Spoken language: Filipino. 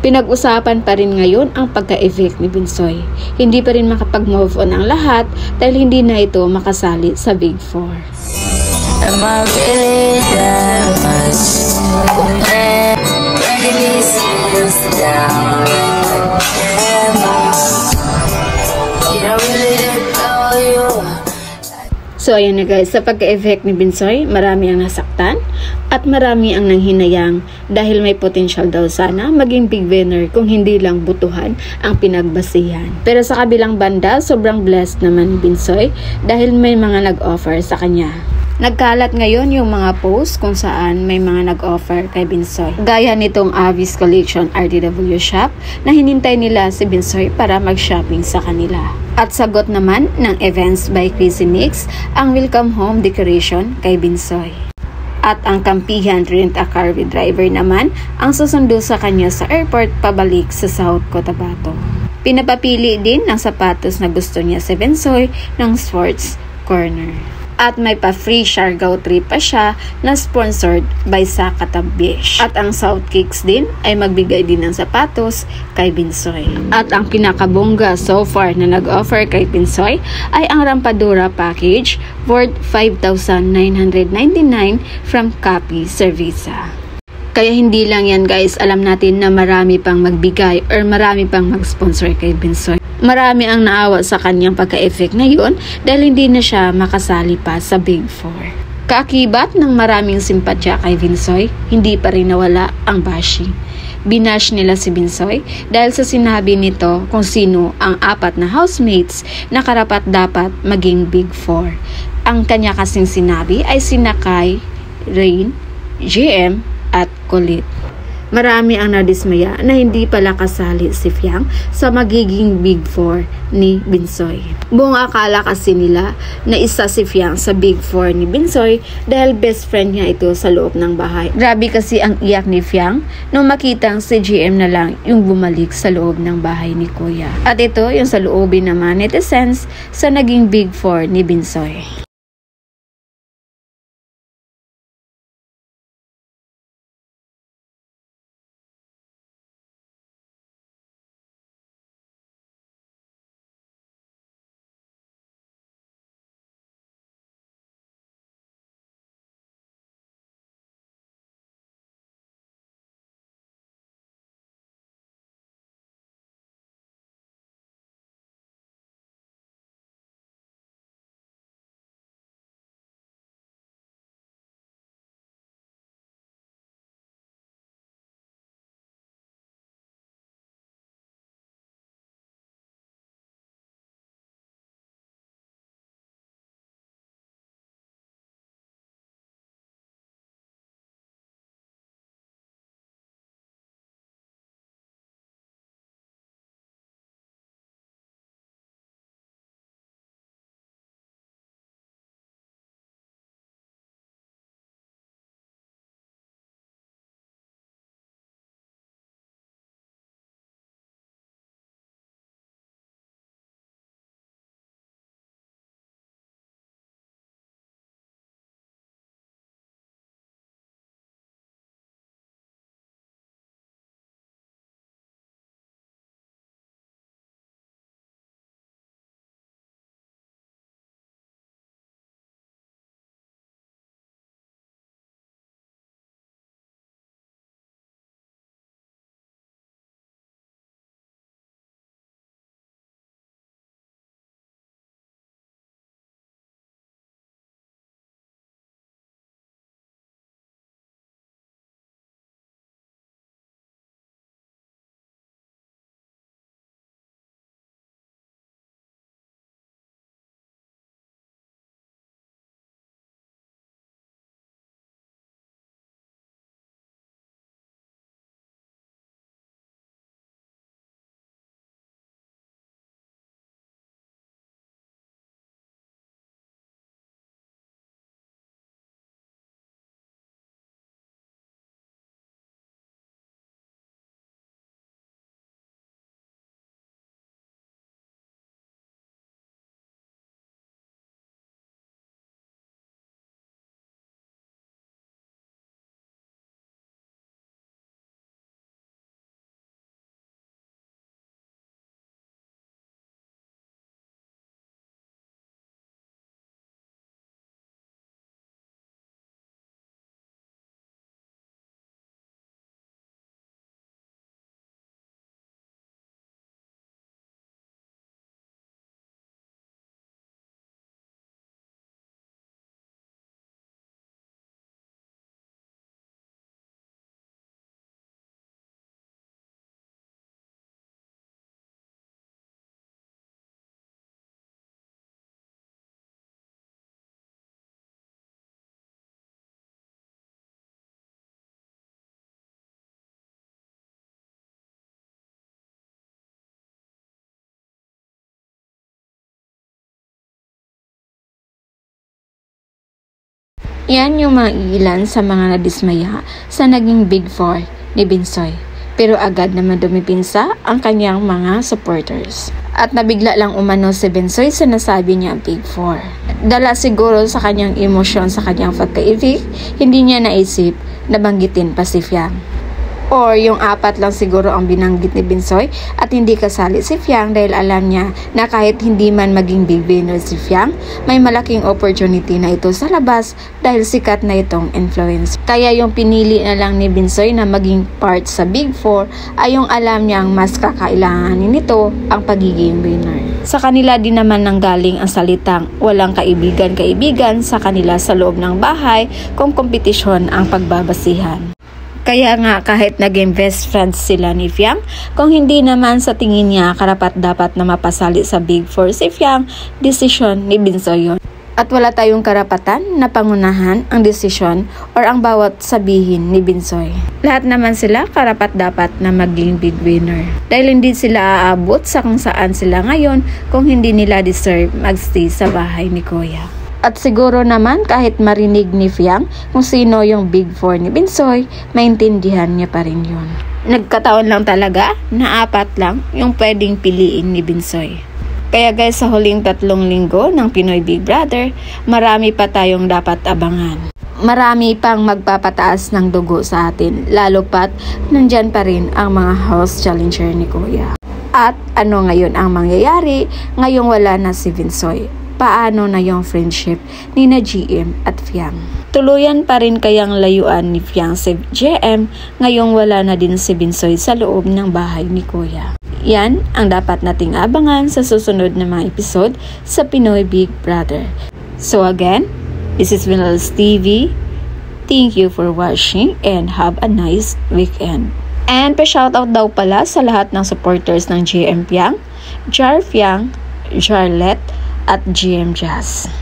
Pinag-usapan pa rin ngayon ang pagka-evict ni Binsoy. Hindi pa rin makapag-move on ang lahat dahil hindi na ito makasali sa Big Four. Am I really that much? So ayan na guys, sa pagka-evict ni Binsoy, marami ang nasaktan at marami ang nanghinayang dahil may potential daw sana maging big winner kung hindi lang butuhan ang pinagbasihan. Pero sa kabilang banda, sobrang blessed naman ni Binsoy dahil may mga nag-offer sa kanya. Nagkalat ngayon yung mga post kung saan may mga nag-offer kay Binsoy. Gaya nitong Avis Collection RTW shop na hinintay nila si Binsoy para mag-shopping sa kanila. At sagot naman ng Events by Crazy Mix ang welcome home decoration kay Binsoy. At ang Kampihan Rent a Car with Driver naman ang susundo sa kanya sa airport pabalik sa South Cotabato. Pinapapili din ng sapatos na gusto niya si Binsoy ng Sports Corner. At may pa-free Siargao trip pa siya na sponsored by Sakatambish. At ang South Kicks din ay magbigay din ng sapatos kay Binsoy. At ang pinakabongga so far na nag-offer kay Binsoy ay ang Rampadura package worth 5,999 from Copy Servisa. Kaya hindi lang yan guys, alam natin na marami pang magbigay or marami pang mag-sponsor kay Binsoy. Marami ang naawa sa kanyang pagka-effect ngayon dahil hindi na siya makasali pa sa Big Four. Kaakibat ng maraming simpatya kay Binsoy, hindi pa rin nawala ang bashing. Binash nila si Binsoy dahil sa sinabi nito kung sino ang 4 na housemates na karapat dapat maging Big Four. Ang kanya kasing sinabi ay sina Kai, Rain, GM at Kulit. Marami ang nadismaya na hindi pala kasali si Fiang sa magiging Big Four ni Binsoy. Buong akala kasi nila na isa si Fiang sa Big Four ni Binsoy dahil best friend niya ito sa loob ng bahay. Grabe kasi ang iyak ni Fiang nung makitang si GM na lang yung bumalik sa loob ng bahay ni Kuya. At ito yung sa loobin naman netizens sa naging Big Four ni Binsoy. Yan yung mga ilan sa mga nadismaya sa naging Big Four ni Binsoy. Pero agad naman dumipinsa ang kanyang mga supporters. At nabigla lang umano si Binsoy sa nasabi niya Big Four. Dala siguro sa kanyang emosyon sa kanyang pagka-evict, hindi niya naisip na banggitin pa si Fiang. Or yung 4 lang siguro ang binanggit ni Binsoy at hindi kasali si Fiang dahil alam niya na kahit hindi man maging big winner si Fiang, may malaking opportunity na ito sa labas dahil sikat na itong influence. Kaya yung pinili na lang ni Binsoy na maging part sa Big Four ay yung alam niyang mas kakailanganin nito ang pagiging winner. Sa kanila din naman nanggaling ang salitang walang kaibigan-kaibigan sa kanila sa loob ng bahay kung kompetisyon ang pagbabasihan. Kaya nga kahit naging best friends sila ni Fiang, kung hindi naman sa tingin niya karapat-dapat na mapasali sa Big Four si Fiang, desisyon ni Binsoy yun. At wala tayong karapatan na pangunahan ang desisyon or ang bawat sabihin ni Binsoy. Lahat naman sila karapat-dapat na maging big winner. Dahil hindi sila aabot sa kung saan sila ngayon kung hindi nila deserve magstay sa bahay ni Kuya. At siguro naman kahit marinig ni Fiang kung sino yung Big Four ni Binsoy, maintindihan niya pa rin yun. Nagkataon lang talaga na 4 lang yung pwedeng piliin ni Binsoy. Kaya guys, sa huling 3 linggo ng Pinoy Big Brother, marami pa tayong dapat abangan. Marami pang magpapataas ng dugo sa atin, lalo pat nandyan pa rin ang mga house challenger ni Kuya. At ano ngayon ang mangyayari ngayong wala na si Binsoy? Paano na yung friendship ni na GM at Fiang? Tuluyan pa rin kayang layuan ni Fiang si GM ngayong wala na din si Binsoy sa loob ng bahay ni Kuya? Yan ang dapat nating abangan sa susunod na mga episode sa Pinoy Big Brother. So again, this is Vinales TV. Thank you for watching and have a nice weekend. And pa-shoutout daw pala sa lahat ng supporters ng GM Fiang, Jar Fiang, Jarlet, at GM Jazz.